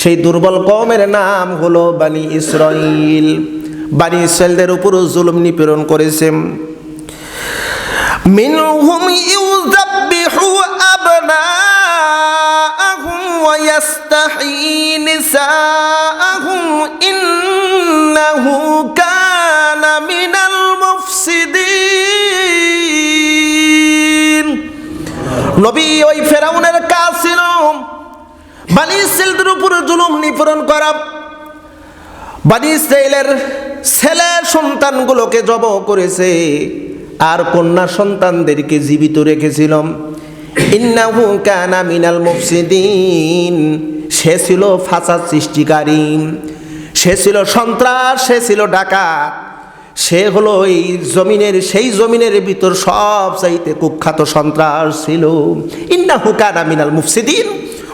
সেই দুর্বল কওমের নাম হলো বানি ইসরাইল। বানি ইসরাইলদের উপর জুলুম নিপীড়ন করেছে। মিনহুম ইউযাব্বিহু আবনাআহুম ওয়া ইস্তাহয়ী নিসাআহুম ইন্নাহু কানা মিনাল মুফসিদিন। নবী ওই ফেরাউনের কাজ ছিল বানি ইসরাইলদের উপর জুলুম নিপীড়ন করা। বানি ইসরাইলের ছেলে সন্তানগুলোকে জবাহ করেছে আর কন্যা সন্তানদেরকে জীবিত রেখেছিল। ইন্নাহু কানা মিনাল মুফসিদিন, সে ছিল ফাসাদ সৃষ্টিকারী, সে ছিল সন্ত্রাস, সে ছিল ডাকাত, সে হলো এই জমিনের, সেই জমিনের ভিতর সবচাইতে কুখ্যাত সন্ত্রাস ছিল। ইন্নাহু কানা মিনাল মুফসিদিন,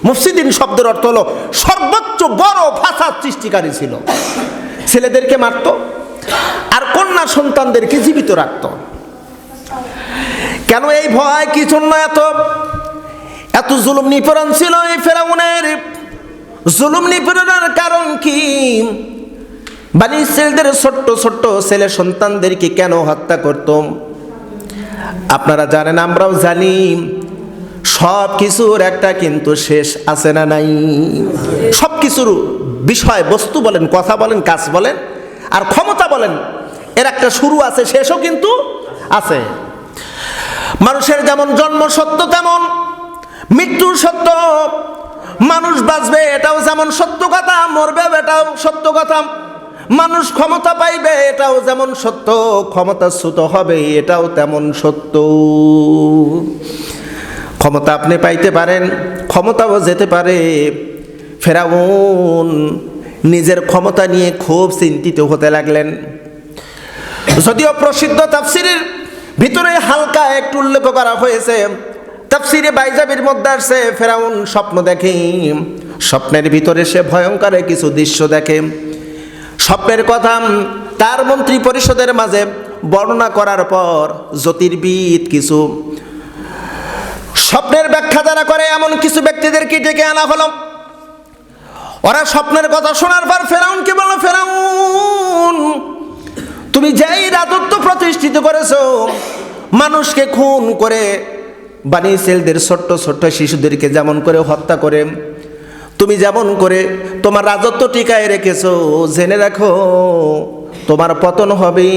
মুফসিদিন শব্দের অর্থ হলো সর্বোচ্চ বড় ফাসাদ সৃষ্টিকারী ছিল। ছেলেদেরকে মারত আর কন্যা সন্তানদেরকে জীবিত রাখত। কেন এই ভয় কি জন্য এত জুলুম নিপীড়ন ছিল এই ফেরাউনের? জুলুম নিপীড়নের কারণ কি? বানি ইসরাইলদের ছোট্ট ছোট্ট ছেলে সন্তানদেরকে কেন হত্যা করত? আপনারা জানেন, আমরাও জানি, সব কিছুর একটা কিন্তু শেষ আছে না নাই? সব কিছুর বিষয় বস্তু বলেন, কথা বলেন, কাজ বলেন আর ক্ষমতা বলেন, এর একটা শুরু আছে, শেষও কিন্তু আছে। মানুষের যেমন জন্ম সত্য তেমন মৃত্যু সত্য। মানুষ বাঁচবে এটাও যেমন সত্য কথা, মরবে এটাও সত্য কথা। মানুষ ক্ষমতা পাইবে এটাও যেমন সত্য, ক্ষমতাচ্যুত হবে এটাও তেমন সত্য। ক্ষমতা আপনি পাইতে পারেন, ক্ষমতাও যেতে পারে। ফেরাউন নিজের ক্ষমতা নিয়ে খুব চিন্তিত হতে লাগলেন। যদিও প্রসিদ্ধ তাফসিরের ভিতরে হালকা একটু উল্লেখ করা হয়েছে, তাফসিরে বাইজাবির মধ্যে আসছে ফেরাউন স্বপ্ন দেখে। স্বপ্নের ভিতরে সে ভয়ঙ্কর কিছু দৃশ্য দেখে। স্বপ্নের কথা তার মন্ত্রী পরিষদের মাঝে বর্ণনা করার পর জ্যোতির্বিদ কিছু স্বপ্নের ব্যাখ্যা যারা করে এমন কিছু ব্যক্তিদেরকে ডেকে আনা হলো। ওরা স্বপ্নের কথা শোনার পর ফেরাউনকে বলল, ফেরাউন, তুমি যেই রাজত্ব প্রতিষ্ঠিত করেছো, মানুষকে খুন করে বানি ইসরাইলদের ছোট্ট ছোট্ট শিশুদেরকে যেমন করে হত্যা করে, তুমি যেমন করে তোমার রাজত্ব টিকায় রেখেছো, জেনে রাখো তোমার পতন হবে।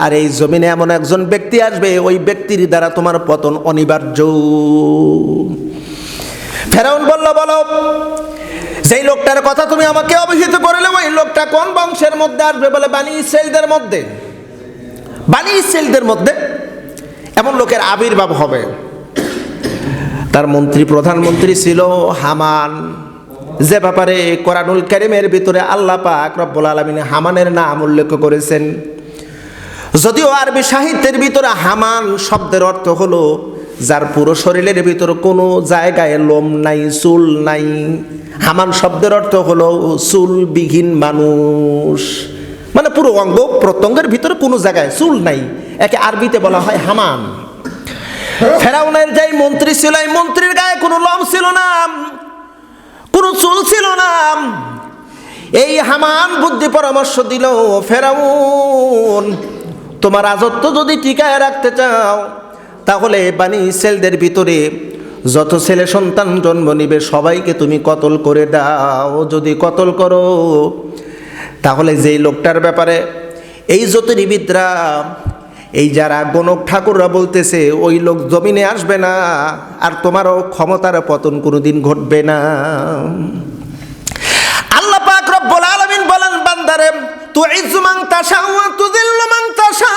আর এই জমিনে এমন একজন ব্যক্তি আসবে, ওই ব্যক্তির দ্বারা তোমার পতন অনিবার্য। ফেরাউন বলল, বলো, যেই লোকটার কথা তুমি আমাকে অবহিত করলে ওই লোকটা কোন বংশের মধ্যে আসবে? বলে বানি ইসরাইলদের মধ্যে। বানি ইসরাইলদের মধ্যে এমন লোকের আবির্ভাব হবে। তার মন্ত্রী, প্রধানমন্ত্রী ছিল হামান, যে ব্যাপারে কোরআনুল কারীমের ভিতরে আল্লাহ পাক রব্বুল আলামিন হামানের নাম উল্লেখ করেছেন। যদিও আরবি সাহিত্যের ভিতরে হামান শব্দের অর্থ হলো যার পুরো শরীরের ভিতর কোনো জায়গায় লোম নাই, চুল নাই। হামান শব্দের অর্থ হলো চুলবিহীন মানুষ, মানে পুরো অঙ্গ প্রত্যঙ্গের ভিতরে কোনো জায়গায় চুল নাই, একে আরবিতে বলা হয় হামান। ফেরাউনের যেই মন্ত্রী ছিল, এই মন্ত্রীর গায়ে কোনো লোম ছিল না, কোনো চুল ছিল না। এই হামান বুদ্ধি পরামর্শ দিল, ফেরাউন, তোমার রাজত্ব যদি টিকায় রাখতে চাও তাহলে বানি ইসরাইলদের ভিতরে যত ছেলে সন্তান জন্ম নিবে সবাইকে তুমি কতল করে দাও। যদি কতল করো তাহলে যেই লোকটার ব্যাপারে এই জ্যোতির্বিদরা, এই যারা গণক ঠাকুররা বলতেছে, ওই লোক জমিনে আসবে না, আর তোমারও ক্ষমতার পতন কোনোদিন ঘটবে না। আল্লাহ পাক রব্বুল আলামিন বলেন, বান্দারে, তুইজ্জু মান তাশা ওয়া তুযিল্লু মান তাশা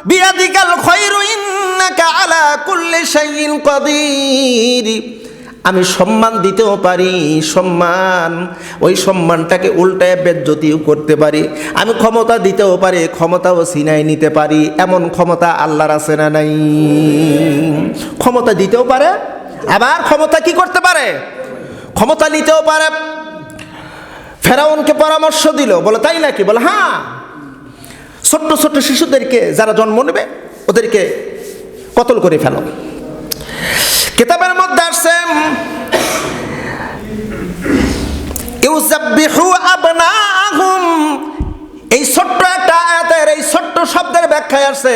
বিয়াদিকাল খায়রু ইন্নাকা আলা কুল্লি শাইইন কাদির। আমি সম্মান দিতেও পারি, সম্মান, ওই সম্মানটাকে উল্টায় বেজ্জতিও করতে পারি। আমি ক্ষমতা দিতেও পারি, ক্ষমতাও ছিনাই নিতে পারি। এমন ক্ষমতা আল্লাহর আছে না নাই? ক্ষমতা দিতেও পারে, আবার ক্ষমতা কি করতে পারে? ক্ষমতা নিতেও পারে। ফেরাউনকে পরামর্শ দিল, বলে তাই নাকি? বলে হ্যাঁ, ছোট্ট ছোট্ট শিশুদেরকে যারা জন্ম নেবে ওদেরকে কতল করে ফেলো। কিতাবের মধ্যে আসছে ইউযাব্বিহু আবনাহুম, এই ছোট্ট একটা আয়াতের এই ছোট্ট শব্দের ব্যাখ্যায় আসছে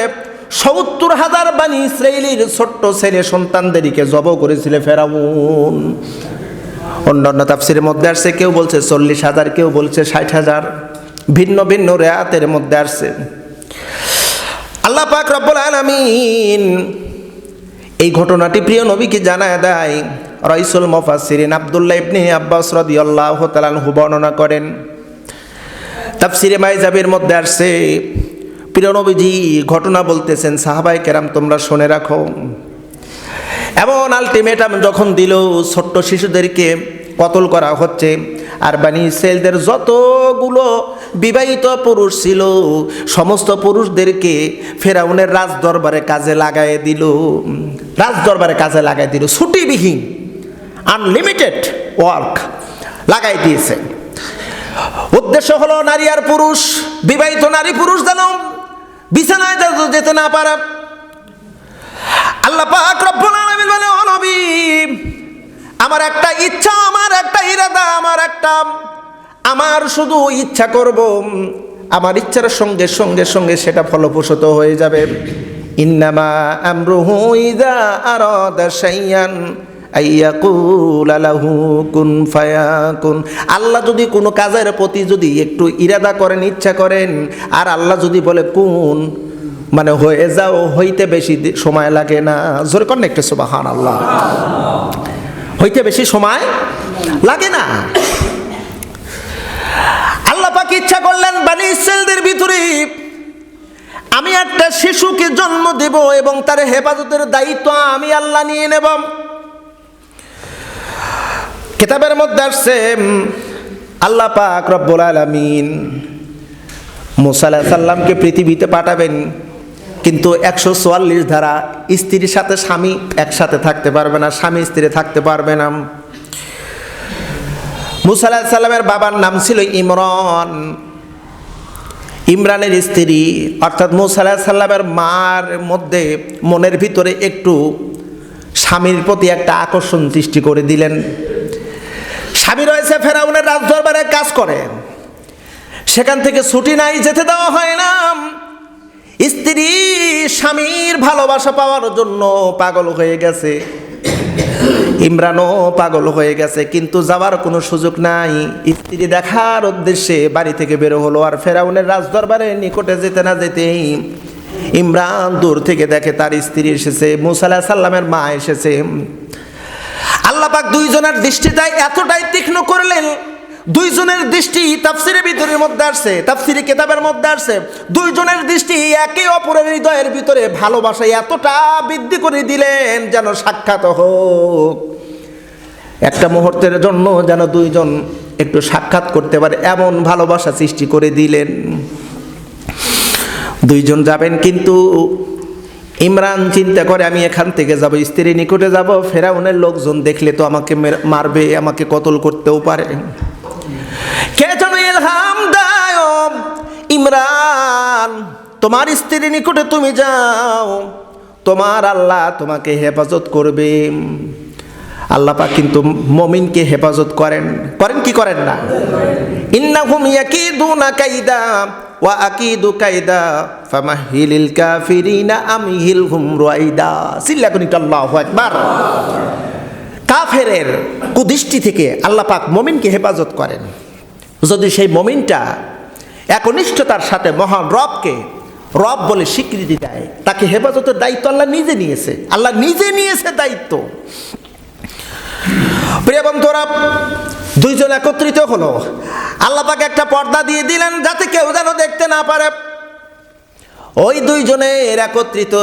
৭০,০০০ বানি ইসরাইলের ছোট্ট ছেলে সন্তানদেরকে জবাই করেছিল ফেরাউন। অন্যান্য তাফসীরের মধ্যে আসছে কেউ বলছে ৪০,০০০, কেউ বলছে ৬০,০০০, ভিন্ন ভিন্ন রিওয়ায়াতের মধ্যে আসছে। আল্লাহ পাক রব্বুল আলামিন এই ঘটনাটি প্রিয় নবীকে জানায় দেয়। রাইসুল মুফাসসিরিন আব্দুল্লাহ ইবনে আব্বাস রাদিয়াল্লাহু তাআলা আনহু বর্ণনা করেন, তাফসীরে মাইজাবের মধ্যে আসছে প্রিয় নবীজি ঘটনা বলতেছেন, সাহাবায়ে কেরাম তোমরা শুনে রাখো। এমন আলটিমেটাম যখন দিল, ছোট্ট শিশুদেরকে কতল করা হচ্ছে, আর বানি ইসরাইলদের যতগুলো বিবাহিত পুরুষ ছিল সমস্ত পুরুষদেরকে ফেরাউনের রাজদরবারে কাজে লাগায় দিল। রাজদরবারে কাজে লাগাই দিল, ছুটিবিহীন আনলিমিটেড ওয়ার্ক লাগাই দিয়েছে। উদ্দেশ্য হলো নারী আর পুরুষ, বিবাহিত নারী পুরুষ যেন বিছানায় যেতে না পারে। আল্লাহ পাক রব্বুল আলামিন বলে, ও নবী, আমার একটা ইচ্ছা, আমার একটা ইরাদা, আমার শুধু ইচ্ছা করব, আমার ইচ্ছার সঙ্গে সঙ্গে সঙ্গে সেটা ফলপ্রসূ হয়ে যাবে। ইন্নামা আমরুহু ইযা আরাদা শাইআন আইয়াকুলা লাহু কুন ফায়াকুন। আল্লাহ যদি কোনো কাজের প্রতি যদি একটু ইরাদা করেন, ইচ্ছা করেন, আর আল্লাহ যদি বলে কুন, মানে হয়ে যাও, হইতে বেশি সময় লাগে না। জোরে করেন একটু সুবহানাল্লাহ। হইতে বেশি সময় লাগে না। আল্লাহ পাক ইচ্ছা করলেন বানি ইসরাইলদের ভিতরে আমি একটা শিশুকে জন্ম দেব এবং তার হেফাজতের দায়িত্ব আমি আল্লাহ নিয়ে নেব। কিতাবের মধ্যে আসছে আল্লাহ পাক রব্বুল আলামিন মুসা আলাইহিস সালামকে পৃথিবীতে পাঠাবেন, কিন্তু ১৪৪ ধারা, স্ত্রীর সাথে স্বামী একসাথে থাকতে পারবে না, স্বামী স্ত্রী থাকতে পারবে না। মুসা আলাইহিস সালামের বাবার নাম ছিল ইমরান, ইমরানের স্ত্রী অর্থাৎ মুসা আলাইহিস সালামের মার মধ্যে মনের ভিতরে একটু স্বামীর প্রতি একটা আকর্ষণ সৃষ্টি করে দিলেন। স্বামী রয়েছে ফেরাউনের রাজদরবারে কাজ করে, সেখান থেকে ছুটি নাই, যেতে দেওয়া হয় না। স্ত্রী স্বামীর ভালোবাসা পাওয়ার জন্য পাগল হয়ে গেছে, ইমরানও পাগল হয়ে গেছে, কিন্তু যাওয়ার কোনো সুযোগ নাই। স্ত্রী দেখার উদ্দেশ্যে বাড়ি থেকে বের হলো, আর ফেরাউনের রাজদরবারে নিকটে যেতে না যেতেই ইমরান দূর থেকে দেখে তার স্ত্রী এসেছে, মুসা আলাইহিস সালামের মা এসেছে। আল্লাহ পাক দুইজনের দৃষ্টিটা এতটাই তীক্ষ্ণ করলেন, দুইজনের দৃষ্টি তাফসীরের ভিতরের মধ্যে আসছে, তাফসীরি কিতাবের মধ্যে আসছে, দুইজনের দৃষ্টি একে অপরের হৃদয়ের ভিতরে ভালোবাসা এতটা বৃদ্ধি করে দিলেন যেন সাক্ষাৎ হোক, একটা মুহূর্তের জন্য যেন দুইজন একটু সাক্ষাৎ করতে পারে, এমন ভালোবাসা সৃষ্টি করে দিলেন। দুইজন যাবেন, কিন্তু ইমরান চিন্তা করে আমি এখান থেকে যাব, স্ত্রীর নিকটে যাব, ফেরাউনের লোকজন দেখলে তো আমাকে মারবে, আমাকে কতল করতেও পারে। কে যেন ইলহাম দেয়, ইমরান তোমার স্ত্রীর নিকটে তুমি যাও, তোমার আল্লাহ তোমাকে হেফাজত করবে। আল্লাহ পাক কিন্তু মুমিনকে হেফাজত করেন, করেন কি করেন না? ইন্নাহুম ইয়াকিদুনা কাইদা ওয়া আকিদু কাইদা ফামাহিলিল কাফিরিনা আমহিলহুম রুয়াইদা। সিল্লাকুনি আল্লাহু আকবার। কাফেরের কুদৃষ্টি থেকে আল্লাহ পাক মুমিনকে হেফাজত করেন যদি সেই মুমিনটা একনিষ্ঠতার সাথে মহান রবকে রব বলে স্বীকৃতি দেয়। তাকে হেফাজতের দায়িত্ব আল্লাহ নিজে নিয়েছে, আল্লাহ নিজে নিয়েছে দায়িত্ব। প্রিয় বন্ধুরা, দুইজন একত্রিত হলো, আল্লাহ পাক একটা পর্দা দিয়ে দিলেন যাতে কেউ যেন দেখতে না পারে। ওই দুইজনের একত্রিত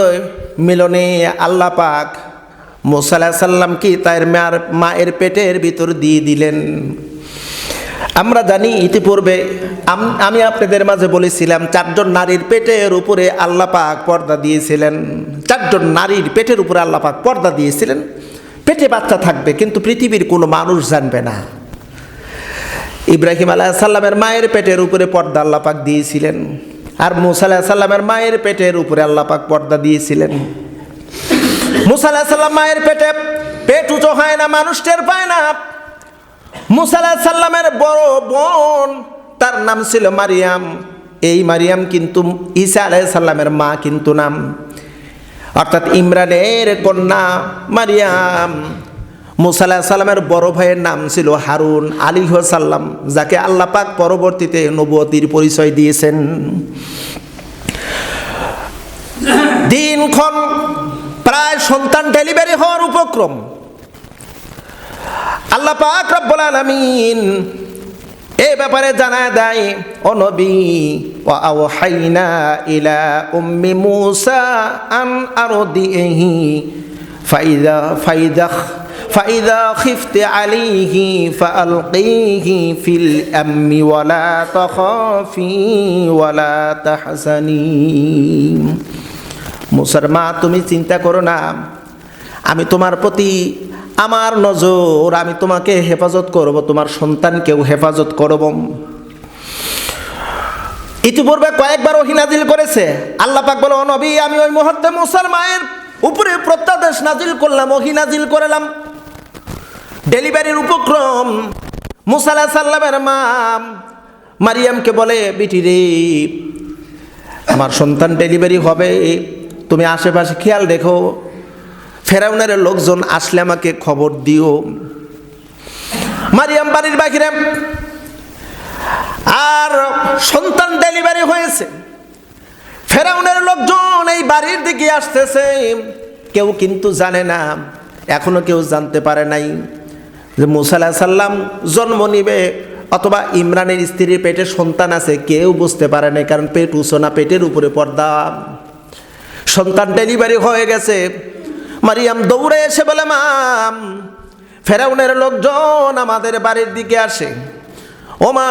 মিলনে আল্লাহ পাক মুসা আলাইহিস সালামকে তার মায়ের পেটের ভিতর দিয়ে দিলেন। আমরা জানি ইতিপূর্বে আমি আপনাদের মাঝে বলেছিলাম ৪ জন নারীর পেটের উপরে আল্লাহ পাক পর্দা দিয়েছিলেন। ৪ জন নারীর পেটের উপরে আল্লাহ পাক পর্দা দিয়েছিলেন, পেটে বাচ্চা থাকবে কিন্তু পৃথিবীর কোনো মানুষ জানবে না। ইব্রাহিম আলাইহিস সালামের মায়ের পেটের উপরে পর্দা আল্লাহ পাক দিয়েছিলেন, আর মুসা আলাইহিস সালামের মায়ের পেটের উপরে আল্লাহ পাক পর্দা দিয়েছিলেন। মুসা আলাইহিস সালাম মায়ের পেট উঁচু হয় না, মানুষ টের পায় না। মুসা আলাইহিস সালামের বড় বোন, তার নাম ছিল মারিয়াম। এই মারিয়াম কিন্তু ঈসা আলাইহিস সালামের মা কিন্তু নাম, অর্থাৎ ইমরানের কন্যা মারিয়াম। মুসা আলাইহিস সালামের বড় ভাইয়ের নাম ছিল হারুন আলাইহিস সালাম, যাকে আল্লাহ পাক পরবর্তীতে নবুয়তির পরিচয় দিয়েছেন। দিনক্ষণ প্রায় সন্তান ডেলিভারি হওয়ার উপক্রম। আল্লাহ পাক রব্বুল আলামিন এই ব্যাপারে জানায় দেয়, ও নবী, ওয়া আওহাইনা ইলা উম্মি মূসা আন আরদিহি ফাইদা খিফতি আলাইহি ফাআলকিহি ফিল আম্মি ওয়ালা তাখাফি ওয়ালা তাহজানি। মূসার মা, তুমি চিন্তা করো না, আমি তোমার প্রতি আমার নজর, আমি তোমাকে হেফাজত করব, তোমার সন্তানকেও হেফাজত করব। ইতিপূর্বে কয়েকবার ওহী নাজিল করেছে। আল্লাহ পাক বলে, ও নবী, আমি ওই মুহূর্তে মূসার মায়ের উপরে প্রত্যাদেশ নাজিল করলাম, ওহী নাজিল করলাম। ডেলিভারির উপক্রম। মূসা আলাইহিস সালামের মা মারিয়ামকে বলে, বিটি রে, আমার সন্তান ডেলিভারি হবে, তুমি আশেপাশে খেয়াল রেখো, ফেরাউনের লোকজন আসলে আমাকে খবর দিও। মারিয়াম বাড়ির বাহিরে, আর সন্তান ডেলিভারি হয়েছে। ফেরাউনের লোকজন এই বাড়ির দিকে আসতেছে, কেউ কিন্তু জানে না, এখনো কেউ জানতে পারে নাই যে মূসা আলাইহিস সালাম জন্ম নিবে অথবা ইমরানের স্ত্রীর পেটে সন্তান আছে, কেউ বুঝতে পারে নাই, কারণ পেট উঁচু না, পেটের উপরে পর্দা। সন্তান ডেলিভারি হয়ে গেছে। মারিয়াম দৌড়ে এসে বলে, মা, ফেরাউনের লোকজন আমাদের বাড়ির দিকে আসে। ও মা,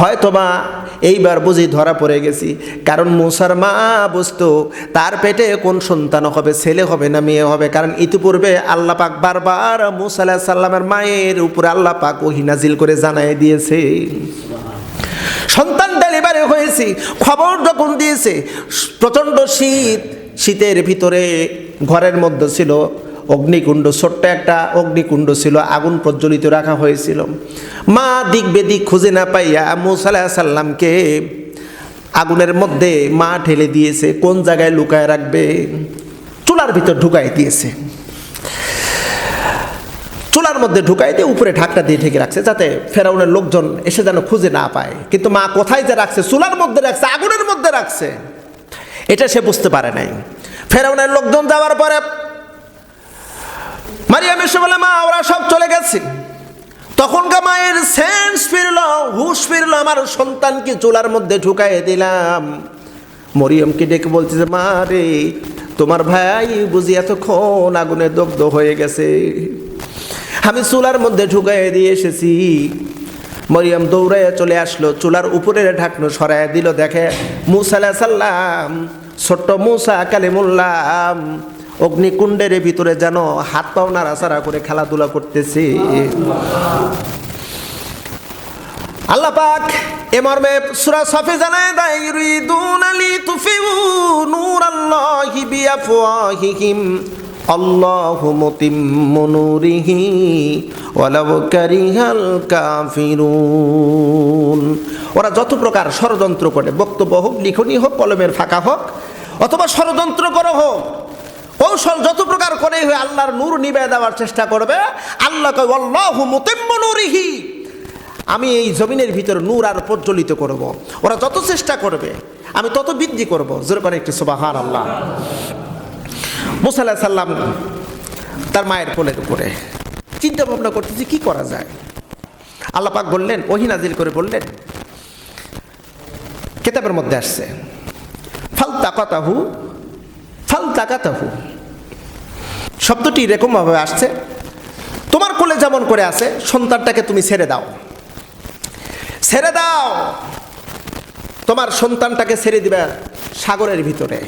হয়তো মা এইবার বুঝি ধরা পড়ে গেছি, কারণ মূসার মা বুঝতো তার পেটে কোন সন্তান হবে, ছেলে হবে না মেয়ে হবে, কারণ ইতিপূর্বে আল্লাহ পাক বারবার মূসা আলাইহিস সালামের মায়ের উপরে আল্লাহ পাক ওহী নাজিল করে জানায় দিয়েছে। সন্তান ডেলিভারি হয়েছে, খবর যখন দিয়েছে, প্রচণ্ড শীত, শীতের ভিতরে ঘরের মধ্যে ছিল অগ্নিকুণ্ড, ছোট্ট একটা অগ্নিকুণ্ড ছিল, আগুন প্রজ্বলিত রাখা হয়েছিল। মা দিক বেদিক খুঁজে না পাইয়া মূসা আলাইহিস সালামকে আগুনের মধ্যে মা ঠেলে দিয়েছে, কোন জায়গায় লুকায় রাখবে, চুলার ভিতর ঢুকাই দিয়েছে। চুলার মধ্যে ঢুকাই দিয়ে উপরে ঢাকটা দিয়ে ঢেকে রাখছে, যাতে ফেরাউনের লোকজন এসে যেন খুঁজে না পায়। কিন্তু মা কোথায় যে রাখছে, চুলার মধ্যে রাখছে, আগুনের মধ্যে রাখছে, এটা সে বুঝতে পারে নাই। ফেরাউনের লোকজন যাওয়ার পরে মারিয়াম এসে বলে, মা, ওরা সব চলে গেছে। তখনকার মায়ের সেন্স ফিরল, হুশ ফিরল, আমার সন্তানকে চুলার মধ্যে ঢুকাই দিলাম। মরিয়মকে ডেকে বলছে যে, মা রে, তোমার ভাই বুঝি এতক্ষণ আগুনে দগ্ধ হয়ে গেছে, আমি চুলার মধ্যে ঢুকাই দিয়ে এসেছি। মরিয়ম দৌড়াইয়া চলে আসলো, চুলার উপরের ঢাকনো সরাইয়া দিল, দেখে মূসা আলাইহিস সালাম, ছোট্ট মূসা কালিমুল্লাহ অগ্নিকুণ্ডের ভিতরে যেন হাত পাও নাড়াচাড়া করে খেলাধুলা করতেছে। আল্লাহ পাক এ মর্মে সূরা সাফে জানায় দেয়, ইউরিদুনা লিতুফিউ নূরাল্লাহি বিআফওয়াহিহিম আল্লাহু মুতিম্মু নূরিহি ওয়ালাউ কারিহাল কাফিরুন। ওরা যত প্রকার ষড়যন্ত্র করে, বক্তব্য হোক, লিখনি হোক, কলমের ফাঁকা হোক, অথবা ষড়যন্ত্র করো হোক, কৌশল যত প্রকার করে হয়ে আল্লাহর নূর নিভিয়ে দেওয়ার চেষ্টা করবে, আল্লাহ কয় আল্লাহু মুতিম্মু নূরিহি, আমি এই জমিনের ভিতরে নূর আর প্রজ্বলিত করব। ওরা যত চেষ্টা করবে আমি তত বৃদ্ধি করব। জোরে করে একটু সুবহানাল্লাহ। মূসা আলাইহিস সালাম তার মায়ের কোলের উপরে চিন্তা ভাবনা করতেছে কি করা যায়। আল্লাহ পাক বললেন, ওহী নাজিল করে বললেন, কিতাবের মধ্যে আসছে ফালতাকাতাহু, ফালতাকাতাহু শব্দটি এরকমভাবে আসছে, তোমার কোলে যেমন করে আছে, সন্তানটাকে তুমি ছেড়ে দাও, ছেড়ে দাও, তোমার সন্তানটাকে ছেড়ে দিবে সাগরের ভিতরে,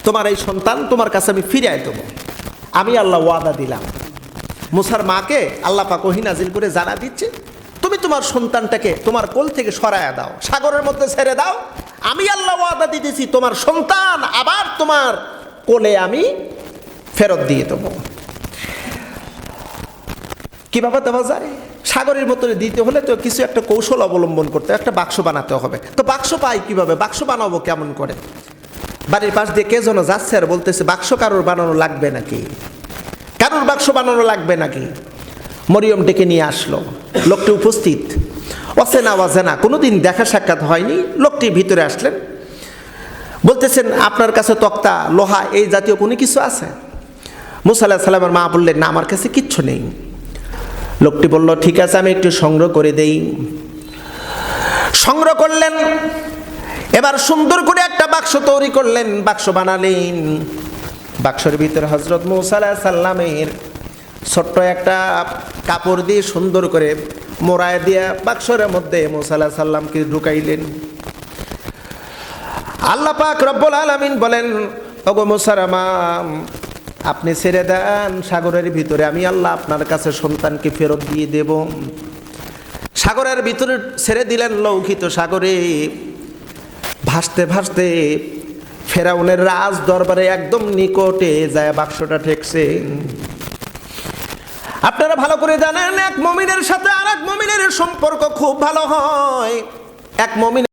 তোমার এই সন্তান তোমার কাছে আমি ফিরিয়ে দেবো, আমি আল্লাহ ওয়াদা দিলাম। মূসার মাকে আল্লাহ পাক ওহী নাজিল করে জানা দিচ্ছে, তুমি তোমার সন্তানটাকে তোমার কোল থেকে সরায়া দাও, সাগরের মধ্যে ছেড়ে দাও, আমি আল্লাহ ওয়াদা দিতেছি তোমার সন্তান আবার তোমার কোলে আমি ফেরত দিয়ে দেবো। কিভাবে দেওয়া যায়? সাগরের মতনে দিতে হলে তো কিছু একটা কৌশল অবলম্বন করতে, একটা বাক্স বানাতে হবে। তো বাক্স পাই কিভাবে? বাক্স বানাবো কেমন করে? বাড়ির পাশ দিয়ে কে যেন যাচ্ছে আর বলতেছে, বাক্স কারোর বানানো লাগবে নাকি? কারোর বাক্স বানানো লাগবে নাকি? মরিয়ম ডেকে নিয়ে আসলো। লোকটি উপস্থিত, অচেনা অজানা, কোনোদিন দেখা সাক্ষাৎ হয়নি। লোকটি ভিতরে আসলেন, বলতেছেন, আপনার কাছে তক্তা, লোহা এই জাতীয় কোনো কিছু আছে? মুসা আলাইহিস সালামের মা বললেন, না, আমার কাছে কিচ্ছু নেই। লোকটি বলল, ঠিক আছে, আমি একটু সংগ্রহ করে দেই। সংগ্রহ করলেন, এবার সুন্দর করে একটা বাক্স তৈরি করলেন, বাক্স বানালেন। বাক্সের ভিতরে হযরত মুসা আলাইহিস সালামের ছোট্ট একটা কাপড় দিয়ে সুন্দর করে মোড়ায় দিয়ে বাক্সের মধ্যে মুসা আলাইহিস সালামকে ঢুকাইলেন। আল্লাহ পাক রব্বুল আলামিন বলেন, ওগো মুসা রামা, আপনি ছেড়ে দেন সাগরের ভিতরে, আমি আল্লাহ আপনার কাছে সন্তানকে ফেরত দিয়ে দেব। সাগরের ভিতরে ছেড়ে দিলেন, লৌহিত সাগরে ভাসতে ভাসতে ফেরাউনের রাজ দরবারে একদম নিকটে যায় বাক্সটা ঠেকছে। আপনারা ভালো করে জানেন, এক মুমিনের সাথে আর এক মুমিনের সম্পর্ক খুব ভালো হয়। এক মুমিন